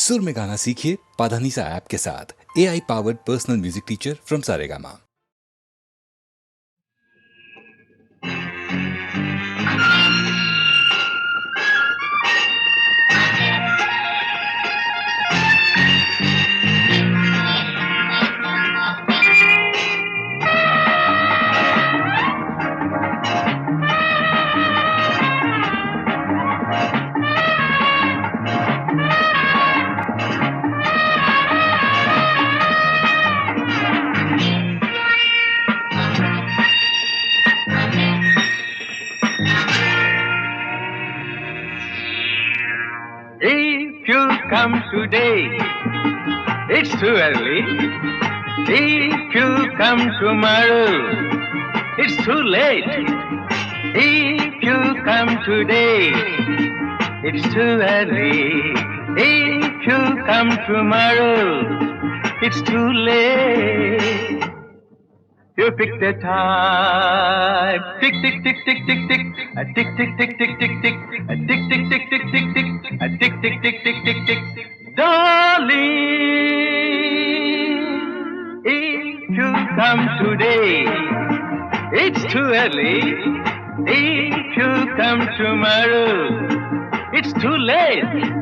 सुर में गाना सीखिए पाधानीसा ऐप के साथ। AI powered personal music teacher from Saregama. If you come today, it's too early. If you come tomorrow, it's too late. If you come today, it's too early. If you come tomorrow, it's too late. You pick the time. Tick, tick, tick, tick, tick, tick. A tick, tick, tick, tick, tick, tick. A tick, tick, tick, tick, tick, tick. A tick, tick, tick, tick, tick, tick. Darling, if you come today, it's too early. If you come tomorrow, it's too late.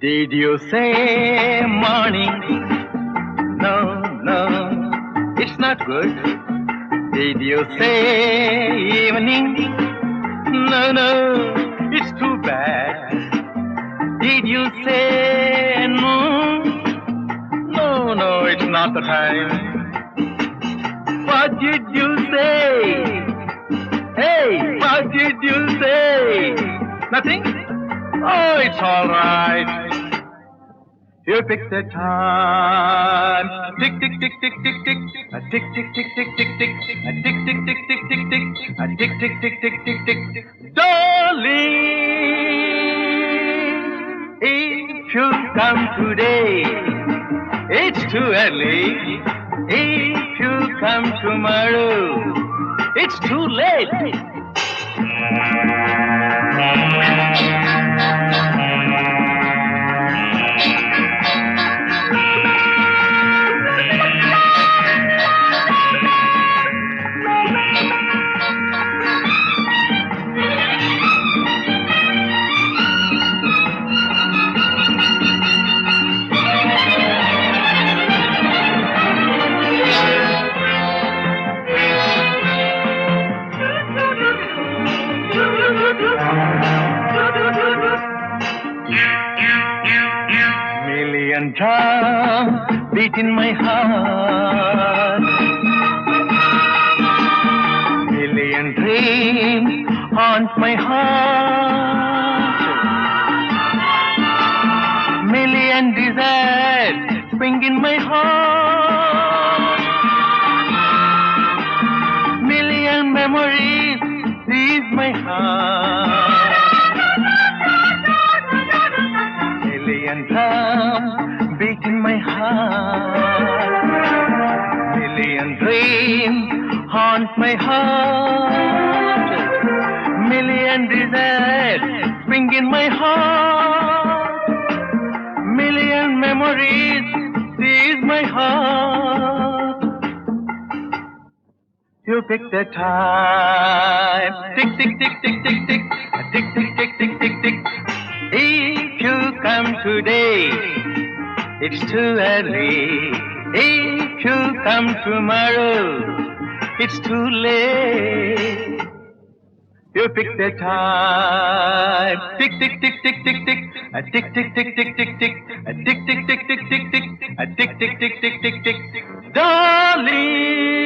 Did you say morning? No, no, it's not good. Did you say evening? No, no, it's too bad. Did you say noon? No, no, it's not the time. What did you say? Hey, what did you say? Nothing? Oh, it's all right. You pick the time. Tick, tick, tick, tick, tick, tick. A tick, tick, tick, tick, tick, tick. A tick, tick, tick, tick, tick, tick. A tick, tick, tick, tick, tick, tick. Darling, if you come today, it's too early. If you come tomorrow, it's too late. Million drums beat in my heart. Million dreams haunt my heart. Million desires spring in my heart. Million memories seize my heart. Million drums beat in my heart. Million dreams haunt my heart. Million desires spring in my heart. Million memories seize my heart. You pick the time. Tick, tick, tick, tick, tick, tick. A tick, tick, tick, tick, tick, tick. If you come today, it's too early. If you come tomorrow, it's too late. You pick the time. Tick, tick, tick, tick, tick, tick. A tick, tick, tick, tick, tick, tick. A tick, tick, tick, tick, tick, tick. A tick, tick, tick, tick, tick, tick. Darling.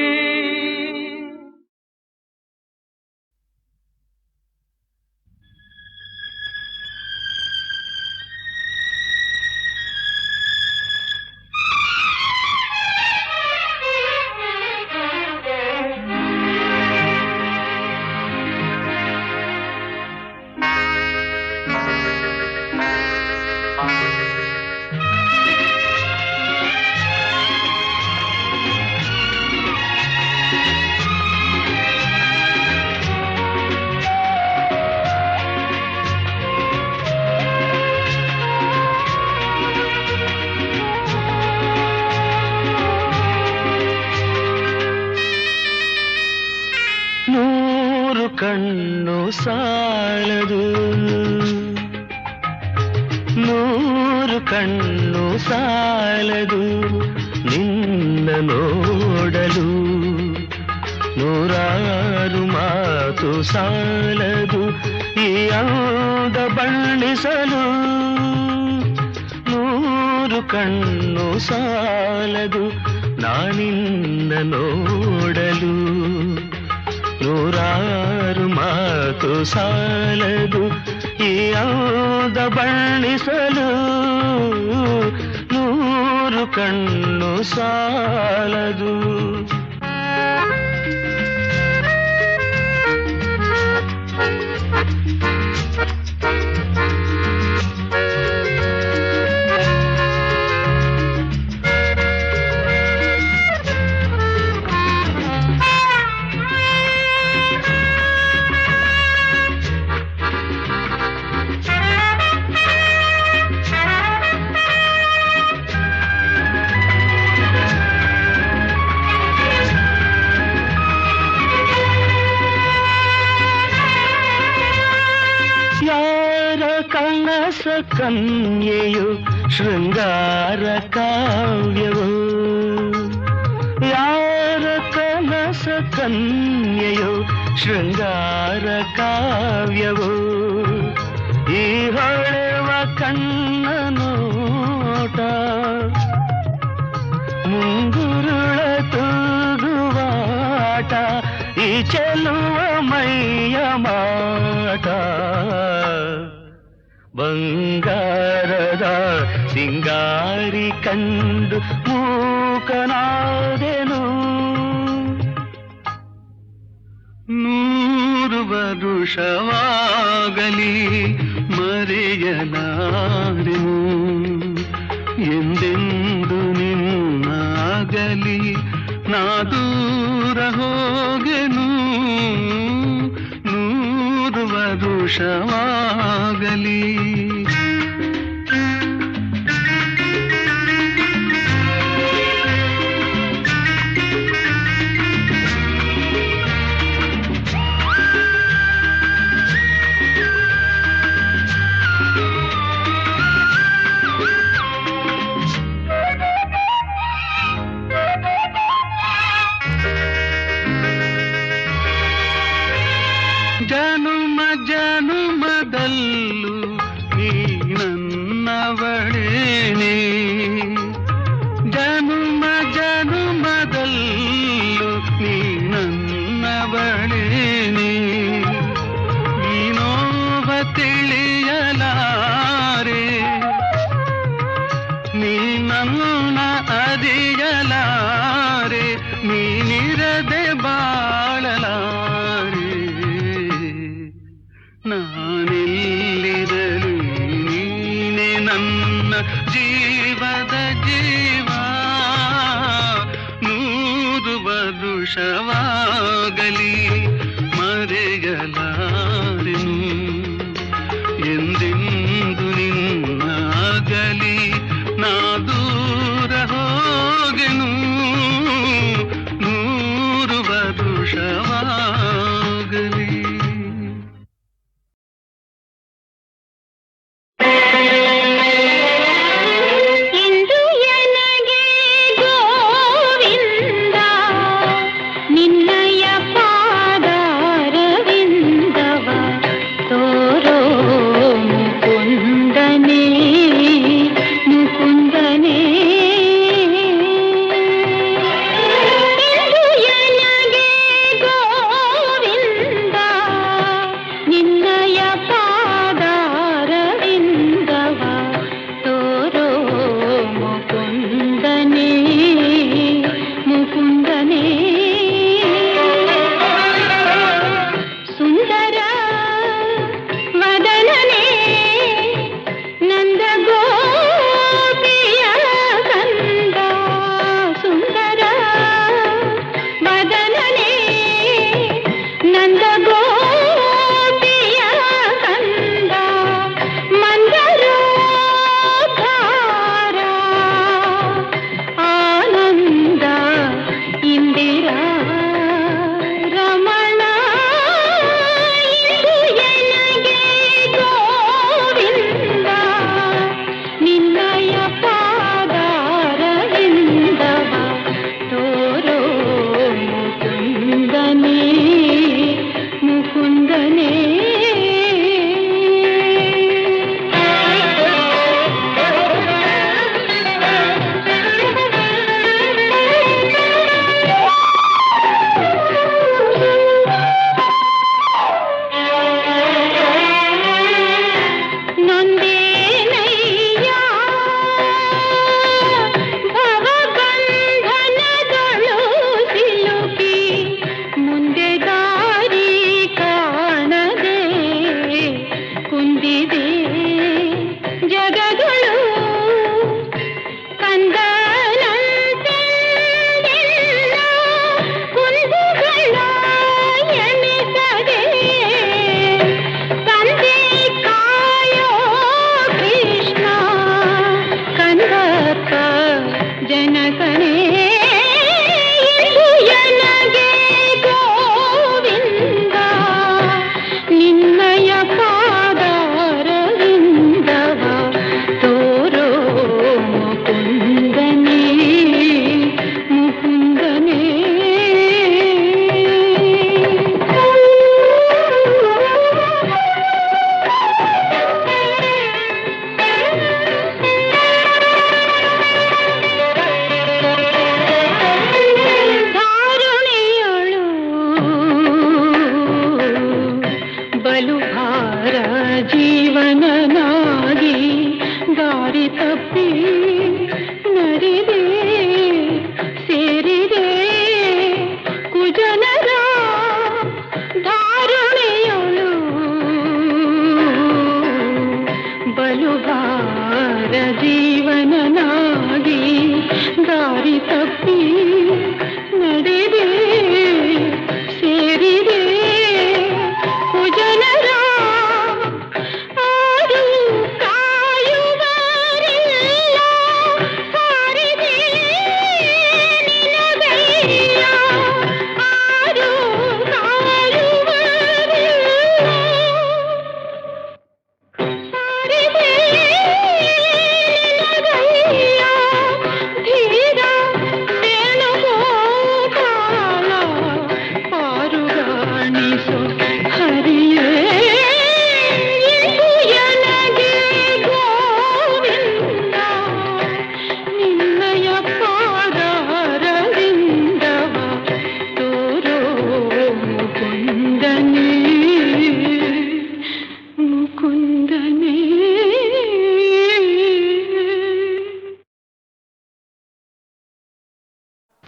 ಕಣ್ಣು ಸಾಲದು, 100 ಕಣ್ಣು ಸಾಲದು ನಿನ್ನ ನೋಡಲು, 100 ಮಾತು ಸಾಲದು ಈ ಅಂದ ಬಣ್ಣಿಸಲು, 100 ಕಣ್ಣು ಸಾಲದು ನಾನಿನ್ನ ನೋಡಲು, 100 ಮಾತು ಸಾಲದು ಈ ಅಂದ ಬಣ್ಣಿಸಲು, 100 ಕಣ್ಣು ಸಾಲದು. ಕನಸ ಕನ್ಯೆಯು ಶೃಂಗಾರ ಕಾವ್ಯವು, ಯಾರ ಕನಸ ಕನ್ಯೆಯು ಶೃಂಗಾರ ಕಾವ್ಯವು, ಈ ಹೊಳೆವ ಕಣ್ಣ ನೋಟ ಮುಂಗುರುಳ ತೂಗುವಾಟ, ಈ ಚೆಲುವ ಮೈಯ ಮಾಟ, ಬಂಗಾರದ ಸಿಂಗಾರಿ ಕಂಡು ಮೂಕನಾದೆನು, 100 ವರುಷವಾಗಲಿ ಮರೆಯಲಾರೆನು, ಎಂದೆಂದು ನಿನ್ನಾಗಲಿ ನಾ ದೂರ ಹೋಗೆನು, 100 ವರುಷವಾಗಲಿ. ಜನುಮ ಜನುಮದಲ್ಲೂ ನೀ ನನ್ನವಳೇನೆ, ಜನುಮ ಜನುಮದಲ್ಲೂ ನೀ ನನ್ನವಳೇನೆ, ಈ ನೋವ ತಿಳಿಯಲಾರೆ, ನೀ ನನ್ನ ಅರಿಯಲಾರೆ, ನೀನಿರದೆ ಬಾಳಲಾರೆ, ನಾನೆಲ್ಲಿರಲಿ ನೀನೆ ನನ್ನ ಜೀವದ ಜೀವ, 100 ವರುಷವಾಗಲಿ ಮರೆಯಲಾರೆನು, ಎಂದೆಂದು ನಿನ್ನಾಗಲಿ ನಾ ದೂರ ಹೋಗೆನು, 100 ವರುಷವಾಗಲಿ. ನಿನ್ನಯ ಪಾದಾರವಿಂದವ ತೋ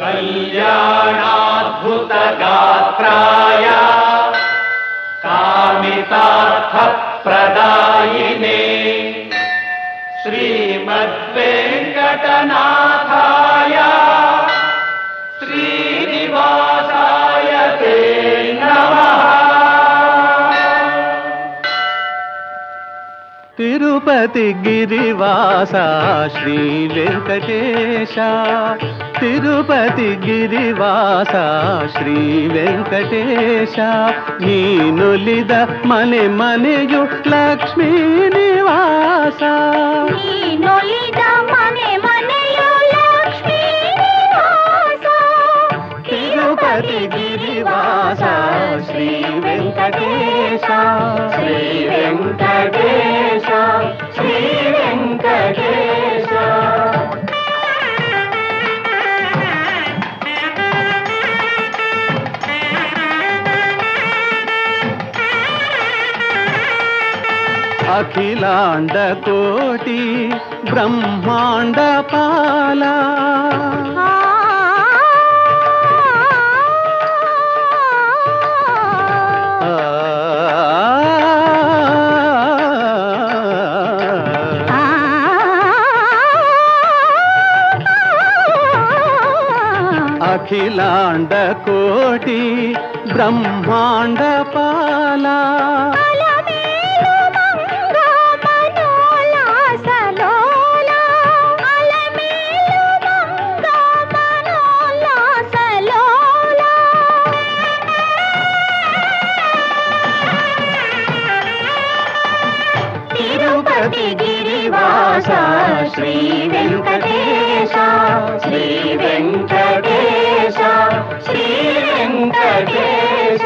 కళ్యాణాద్భుత గాత్రాయ కామితార్థ ప్రదాయినే శ్రీమద్వేంకటనాథాయ శ్రీనివాసాయ తే నమః. తిరుపతి గిరివాస శ్రీ వెంకటేశ, తిరుపతి గిరివాಸ ಶ್ರೀ ವೆಂಕಟೇಶ, ನೀನುಲಿದ ಮನೆ ಮನೆಯು ಲಕ್ಷ್ಮೀ ನಿವಾಸ, ನೀನುಲಿದ ಮನೆ ಮನೆಯು ಲಕ್ಷ್ಮೀ ನಿವಾಸ, ತಿರುಪತಿ ಗಿರಿವಾಸ ಶ್ರೀ ವೆಂಕಟೇಶ, ಶ್ರೀ ವೆಂಕಟೇಶ, ಶ್ರೀ ವೆಂಕಟೇಶ. అఖిలాండ కోటి బ్రహ్మాండ పాల, అఖిలాండ కోటి బ్రహ్మాండ పాల, గిరివాస శ్రీ వెంకటేశ, శ్రీ వెంకటేశ, శ్రీ వెంకటేశ.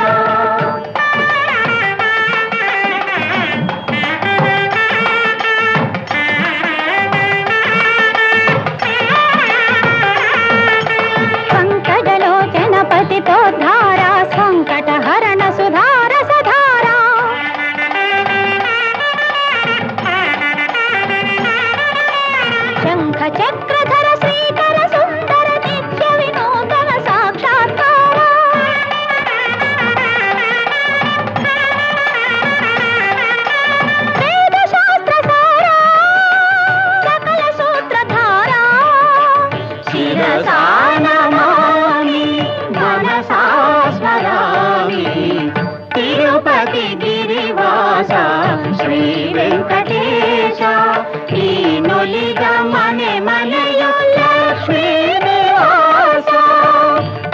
సంకటలోచన పతితో ధారా సంకట హరణ సుధార సధారా, శంఖ చక్రధర శ్రీకర సుందర నిత్య వినూతన సాక్షాత్కార, వేద శాస్త్ర సార సకల సూత్రధార, శిరసా నమామి మనసా స్మరామి, తిరుపతి గిరివాస శ్రీ వెంకటేశ, నీనులిద మನೆ ಮನೆಯು ಲಕ್ಷ್ಮೀ ನಿವಾಸ,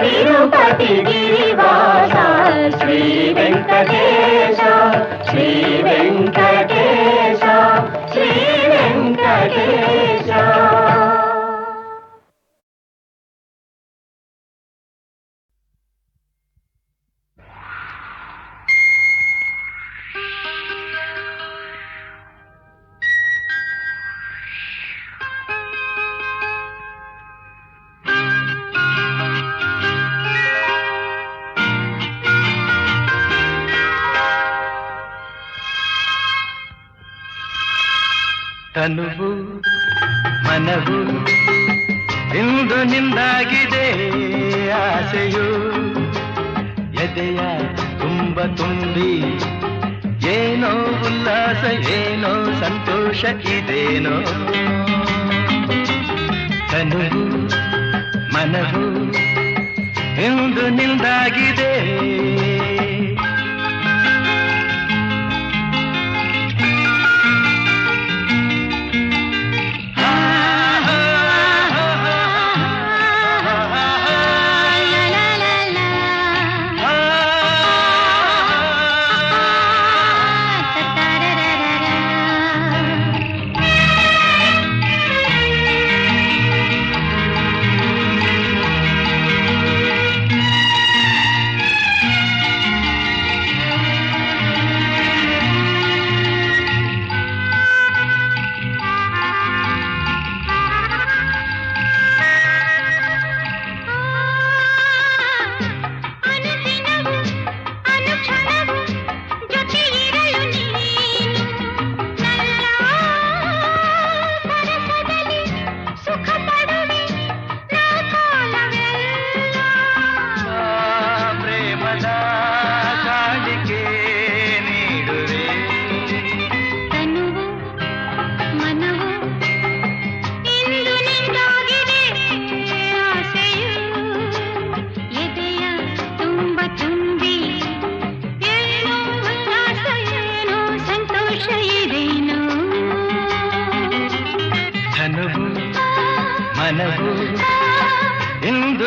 ತಿರುಪತಿ ಗಿರಿವಾಸ ಶ್ರೀ ವೆಂಕಟೇಶ, ಶ್ರೀ ವೆಂಕಟೇಶ, ಶ್ರೀ ವೆಂಕಟೇಶ. ತನುವು ಮನವು ಇಂದು ನಿಂದಾಗಿದೆ ಆಸೆಯು, ಎದೆಯ ತುಂಬ ತುಂಬಿ ಏನೋ ಉಲ್ಲಾಸ ಏನೋ ಸಂತೋಷ ಇದೇನೋ, ತನುವು ಮನವು ಇಂದು ನಿಂದಾಗಿದೆ.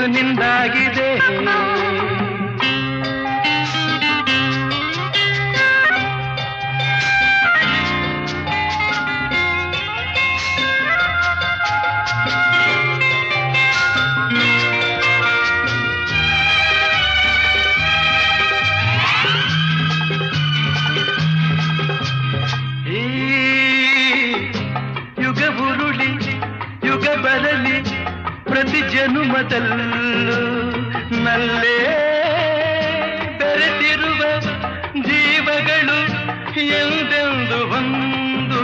ಇಂದು ನಿಂದಾಗಿದೆ. ಬರಲಿ ಪ್ರತಿ ಜನುಮದಲ್ಲೂ ನಲ್ಲೇ ಬೆರೆತಿರುವ ಜೀವಗಳು ಎಂದೆಂದು ಒಂದು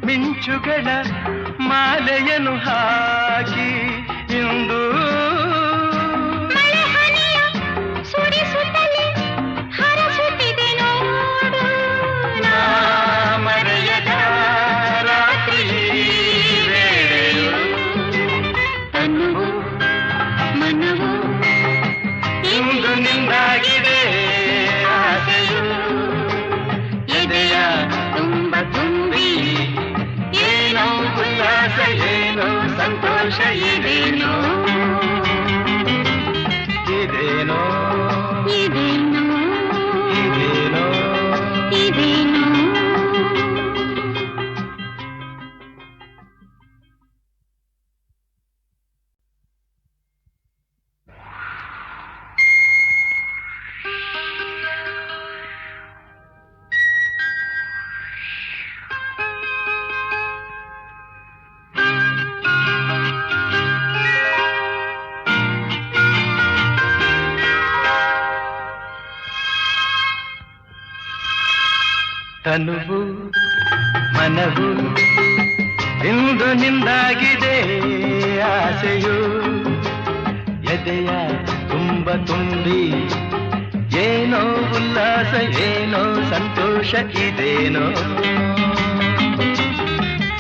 ಮಿಂಚುಗಳ ಮಾಲೆಯನ್ನು ಹಾಕಿ ಇಂದು ಸುರಿಸುತ್ತಲೇ ಹರಸುತ್ತಿದೆ ನೋಡು ನಾ ಮರೆಯದ ರಾತ್ರಿ ವೇಳೆಯು ತನುವು ಮನವು ಇಂದು ನಿಂದಾಗಿದೆ ಆಸೆಯು ಎದೆಯ ತುಂಬ ತುಂಬಿ ಉಲ್ಲಾಸ ಏನೋ ಸಂತೋಷ ಇದೇನೋ ಇದೇನೋ ಇದೇನೋ ಇದೇನೋ ಇದೇನೋ. ತನುವು ಮನವು ಇಂದು ನಿಂದಾಗಿದೆ ಆಸೆಯು ಎದೆಯ ತುಂಬ ತುಂಬಿ ಏನೋ ಉಲ್ಲಾಸ ಏನೋ ಸಂತೋಷ ಇದೇನೋ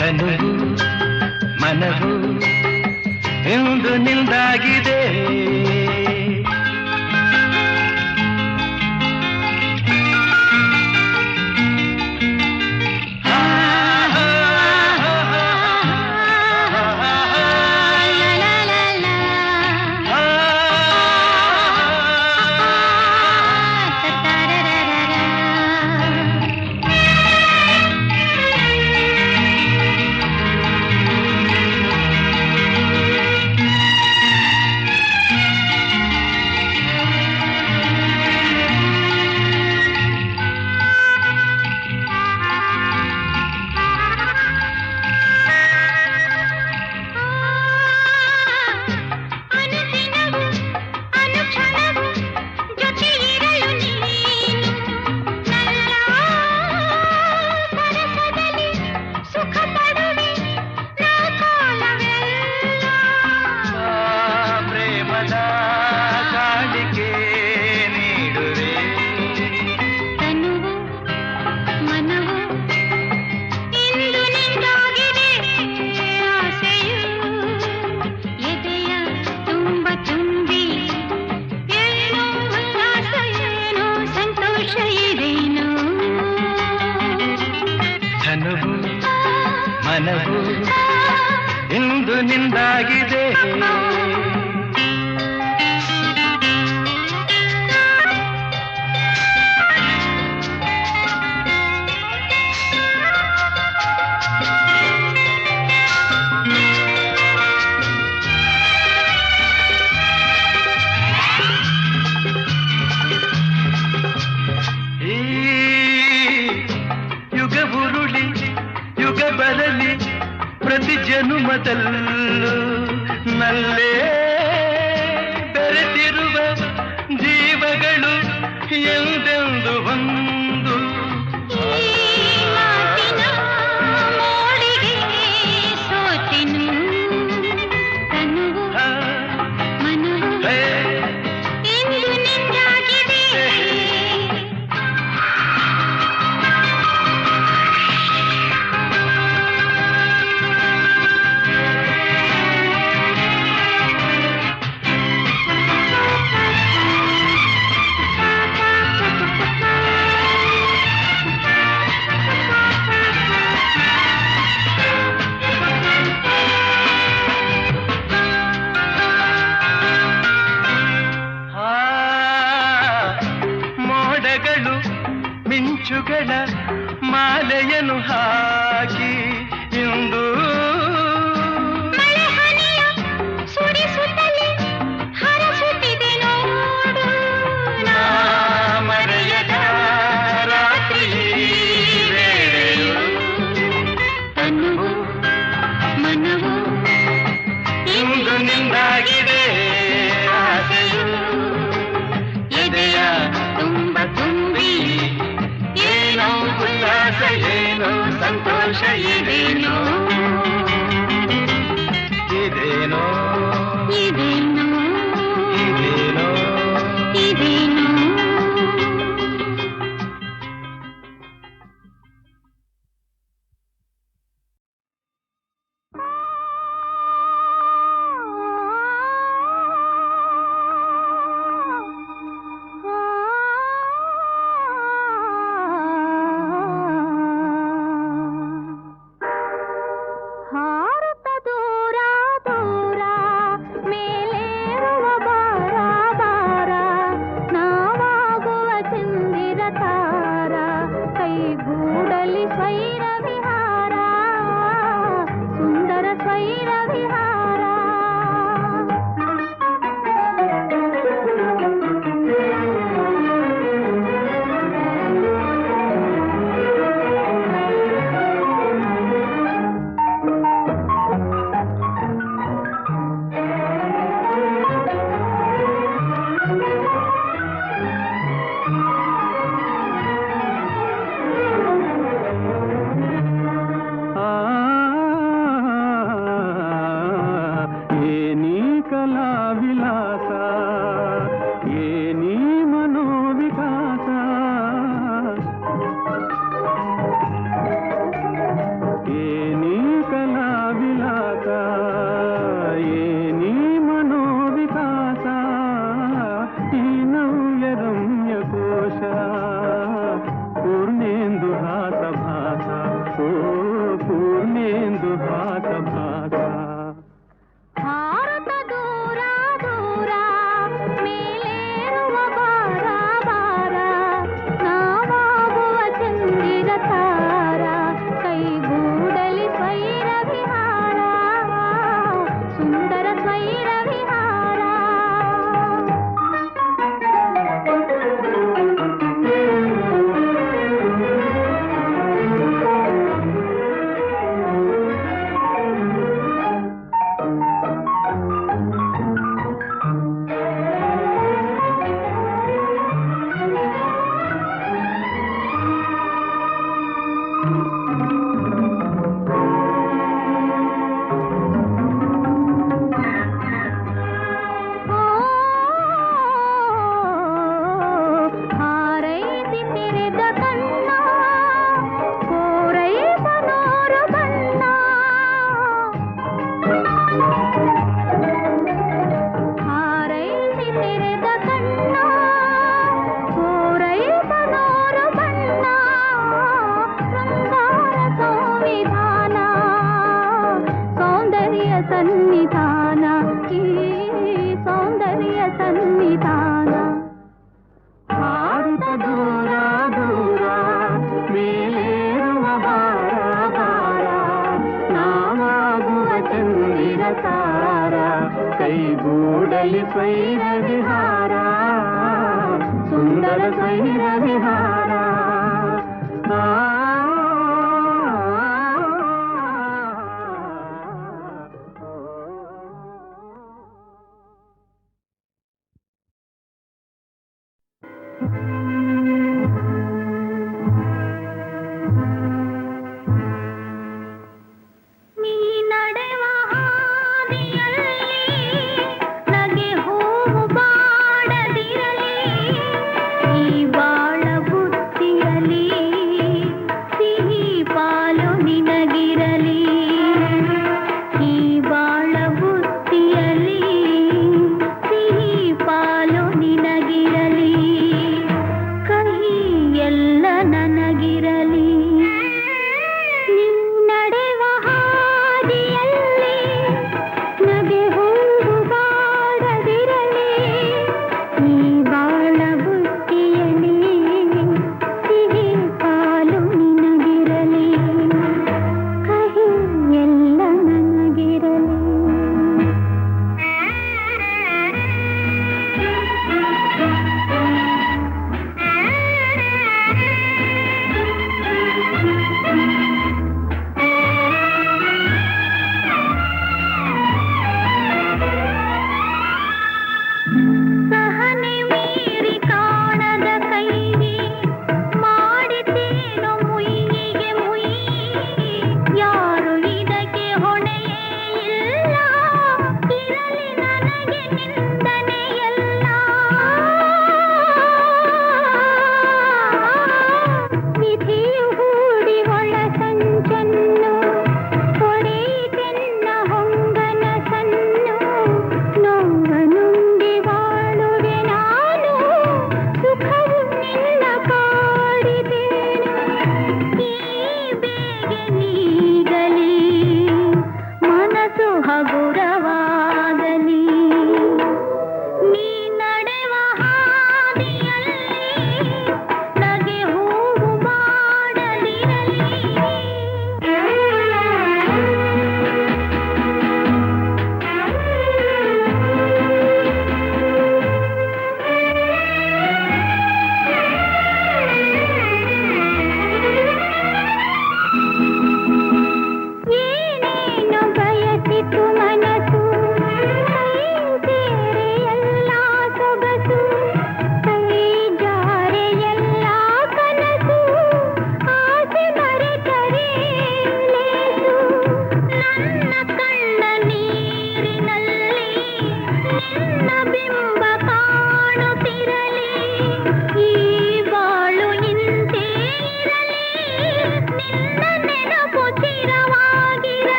ತನುವು ಮನವು ಇಂದು ನಿಂದಾಗಿದೆ. ಮನವು ಇಂದು ನಿಂದಾಗಿದೆ. ಬರಲಿ ಪ್ರತಿ ಜನುಮದಲ್ಲೂ ನಲ್ಲೇ ಬೆರೆತಿರುವ ಎಂದೆಂದು ಒಂದು ಮಿಂಚುಗಳ ಮಾಲೆಯನ್ನು ಹಾಕಿ ಇಂದು ಸುರಿಸುತ್ತಲೇ ಹರಸುತ್ತಿದೆ ನೋಡು ನಾ ಮರೆಯದ ರಾತ್ರಿ ವೇಳೆಯು ತನುವು ಮನವು ಇಂದು ನಿಂದಾಗಿದೆ ಆಸೆಯು ಎದೆಯ ತುಂಬ ತುಂಬಿ ಏನೋ ಉಲ್ಲಾಸ ಏನೋ ಸಂತೋಷ ಇದೇನೋ ಇದೇನೋ ಇದೇನೋ ಇದೇನೋ ಇದೇನೋ ಕೈಗೂಡಲಿ ಸ್ವೈರ ವಿಹಾರ ಸುಂದರ ಸ್ವೈರ ವಿಹಾರ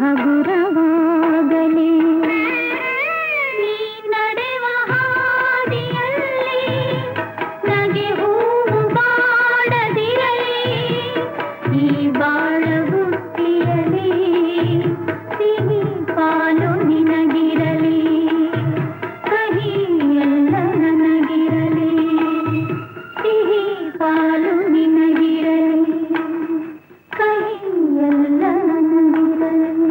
ಹಗುರವಾಗಲಿ ನೀ ನಡೆವ ಹಾದಿಯಲ್ಲಿ ನಗೆ ಹೂವು ಬಾಡದಿರಲಿ ಈ ಬಾಳ ಬುತ್ತಿಯಲಿ ಸಿಹಿ ಪಾಲು ನಿನಗಿರಲಿ ಕಹಿ ಎಲ್ಲ ನನಗಿರಲಿ ಸಿಹಿ ಪಾಲು ನಿನಗಿರಲಿ ಕಹಿ ಎಲ್ಲ ನನಗಿರಲಿ.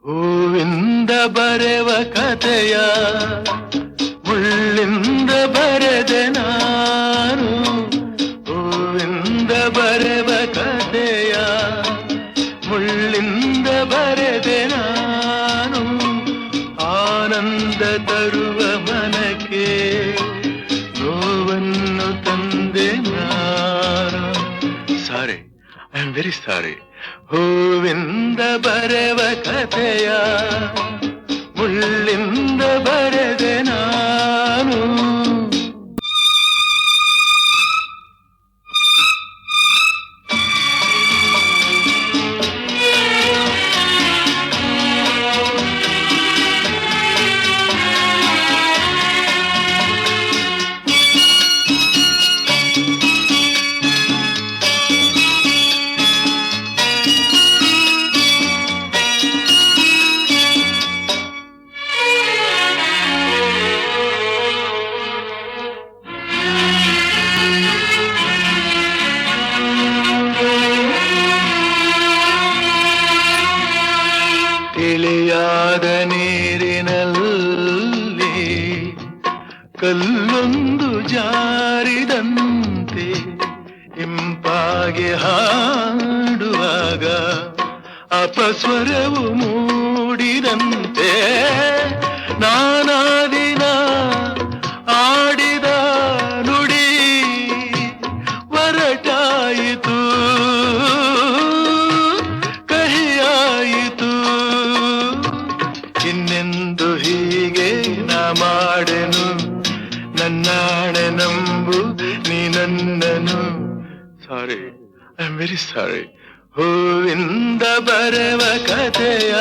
ಹೂವಿಂದ ಬರೆವ ಕಥೆಯ ಮುಳ್ಳಿಂದ ಬರೆದೆ ನಾನು, ಹೂವಿಂದ ಬರೆವ ಕಥೆಯ ಮುಳ್ಳಿಂದ ಬರೆದೆ ನಾನು, ಆನಂದ ತರುವ ಮನಕ್ಕೆ ನೋವನ್ನು ತಂದೆ ನಾನು. ಸಾರಿ, ಐ ಆಮ್ ವೆರಿ ಸಾರಿ. ಹೂವಿಂದ ಬರೆವ ಕಥೆಯ ಮುಳ್ಳಿಂದ ಬರೆದೆ ನಾನು. ತಿಳಿಯಾದ ನೀರಿನಲ್ಲಿ ಕಲ್ಲೊಂದು ಜಾರಿದಂತೆ ಇಂಪಾಗಿ ಹಾಡುವಾಗ ಅಪಸ್ವರವು ಮೂಡಿದಂತೆ ನಾನಾದಿನ ಆಡಿದ ನುಡಿ ಹೊರಟಾಯಿತು, ಕಹಿಯಾಯಿತು. ಇನ್ನೆಂದು ಹೀಗೆ ನಾ ಮಾಡೆನು, ನನ್ನಾಣೆ ನಂಬು ನೀ ನನ್ನನು. ಸಾರಿ, ಐ ಆಮ್ ವೆರಿ ಸಾರಿ. ಹೂವಿಂದ ಬರೆವ ಕಥೆಯ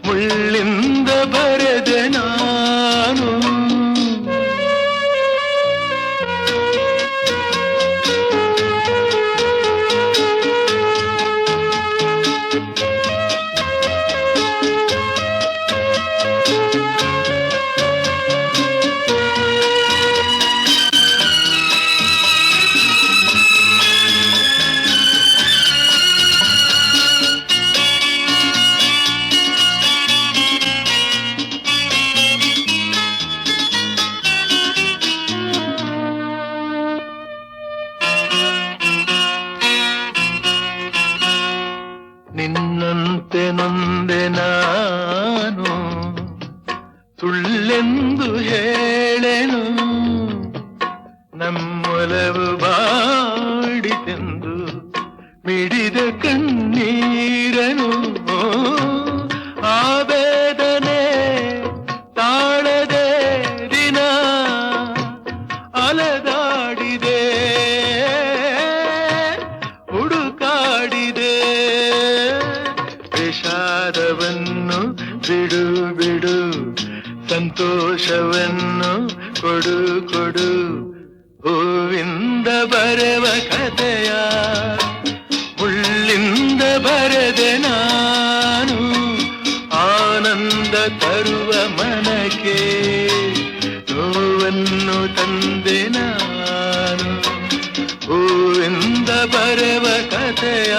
ಮುಳ್ಳಿಂದ ಬರೆದೆ ನಾನು. ನಿನ್ನಂತೆ ನೊಂದೆ ನಾನು, ಸುಳ್ಳೆಂದು ಹೇಳೆನು, ನಮ್ಮೊಲವು ಬಾಡಿತೆಂದು ಮಿಡಿದ ಕಣ್ಣೀರನು. ಆ ವೇದನೆ ತಾಳದೆ ದಿನ ಅಲೆದಾಡಿದೆ, ಹುಡುಕಾಡಿದೆ. ವಿಷಾದವನ್ನು ಬಿಡು ಬಿಡು, ಸಂತೋಷವನ್ನು ಕೊಡು ಕೊಡು. ಹೂವಿಂದ ಬರೆವ ಕಥೆಯ ಮುಳ್ಳಿಂದ ಬರೆದೆ ನಾನು, ಆನಂದ ತರುವ ಮನಕ್ಕೆ ನೋವನ್ನು ತಂದೆ ನಾನು. ಹೂವಿಂದ ಬರೆವ ಕಥೆಯ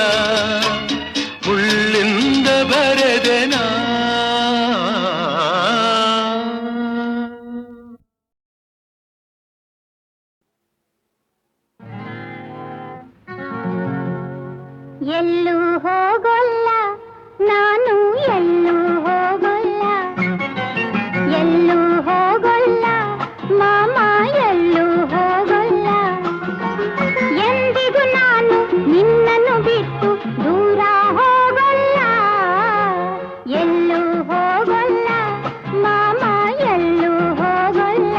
ಮುಳ್ಳಿಂದ ಬರೆದೆ ನಾನು. ಎಲ್ಲೂ ಹೋಗೋಲ್ಲ ನಾನು, ಎಲ್ಲೂ ಹೋಗೋಲ್ಲ, ಎಲ್ಲೂ ಹೋಗೋಲ್ಲ ಮಾಮ, ಎಲ್ಲೂ ಹೋಗೋಲ್ಲ. ಎಂದಿಗೂ ನಾನು ನಿನ್ನನ್ನು ಬಿಟ್ಟು ದೂರ ಹೋಗೋಲ್ಲ, ಎಲ್ಲೂ ಹೋಗೋಲ್ಲ ಮಾಮ, ಎಲ್ಲೂ ಹೋಗೋಲ್ಲ.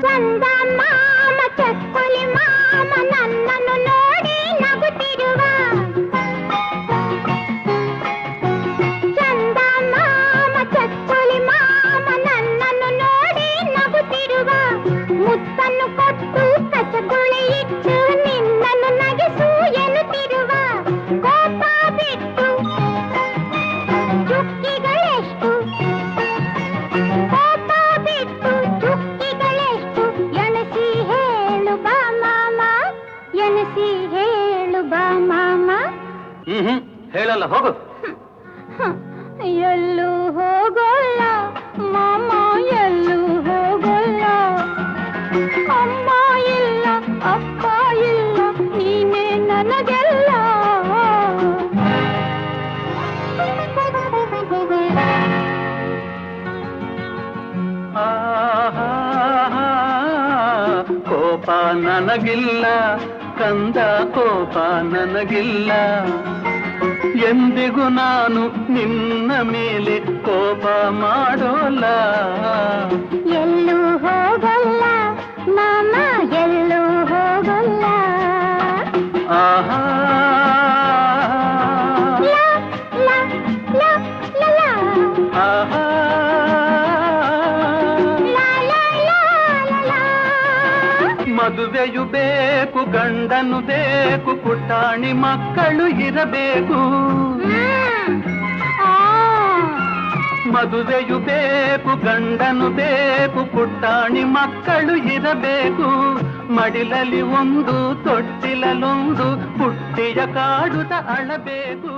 ಚಂದ ಮಾಮ, ಚಕ್ಕುಲಿ ಮಾಮ ನನ್ನನ್ನು ನೋಡಿ ನಗುತ್ತಿರುವ, ಚಂದ ಮಾಮ, ಚಕ್ಕುಲಿ ಮಾಮ ನನ್ನನ್ನು ನೋಡಿ ನಗುತ್ತಿರುವ, ಮುತ್ತನ್ನು ಕೊಟ್ಟು ಕಚಗುಳಿ ಇಟ್ಟು ನಿನ್ನನ್ನು ನಗಿಸು ಎನ್ನುತ್ತಿರುವ, ಕೋಪ ಬಿಟ್ಟು ಚುಕ್ಕಿಗಳೆಷ್ಟು, ಕೋಪ ಬಿಟ್ಟು ಚುಕ್ಕಿಗಳೆಷ್ಟು, ಎಣಸಿ ಹೇಳು ಬಾ ಮಾಮ, ಎಣಸಿ ಹೇಳು ಬಾ ಮಾಮ. ಹೇಳಲ್ಲ, ಹೋಗು. ಎಲ್ಲೂ ಹೋಗೋಲ್ಲ ಮಾಮ, ಎಲ್ಲೂ ಹೋಗೋಲ್ಲ. ಅಮ್ಮ ಇಲ್ಲ, ಅಪ್ಪ ಇಲ್ಲ, ನೀನೇ ನನಗೆಲ್ಲ. ಕೋಪ ನನಗಿಲ್ಲ ಕಂದ, ಕೋಪ ನನಗಿಲ್ಲ. ಎಂದಿಗೂ ನಾನು ನಿನ್ನ ಮೇಲೆ ಕೋಪ ಮಾಡೋಲ್ಲ. ಎಲ್ಲೂ ಹೋಗೋಲ್ಲ ಮಾಮ, ಎಲ್ಲೂ ಹೋಗೋಲ್ಲ. ಆಹಾ ಲಾ, ಲಾ, ಲಾ, ಲಾ, ಲಾ. ಆಹಾ ಲಾ, ಲಾ, ಲಾ, ಲಾ, ಲಾ. ಮದುವೆಯು ಬೇಕು, ಗಂಡನು ಬೇಕು, ಪುಟಾಣಿ ಮಕ್ಕಳು ಇರಬೇಕು. ಆ. ಮದುವೆಯು ಬೇಕು, ಗಂಡನು ಬೇಕು, ಪುಟಾಣಿ ಮಕ್ಕಳು ಇರಬೇಕು. ಮಡಿಲಲ್ಲಿ ಒಂದು, ತೊಟ್ಟಿಲಲ್ಲೊಂದು, ಪುಟ್ಟಿಯ ಕಾಡುತ್ತ ಅಳಬೇಕು.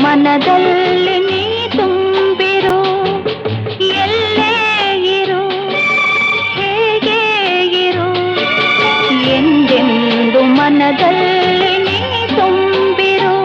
ಮನದಲ್ಲಿ ನೀ ತುಂಬಿರು, ಎಲ್ಲೇ ಇರು, ಹೇಗೆ ಇರು, ಎಂದೆಂದು ಮನದಲ್ಲಿ ನೀ ತುಂಬಿರು.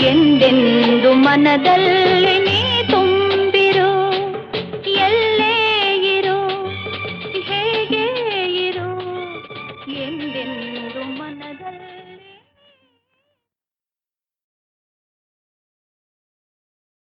ಎಂದೆಂದು ಮನದಲ್ಲಿ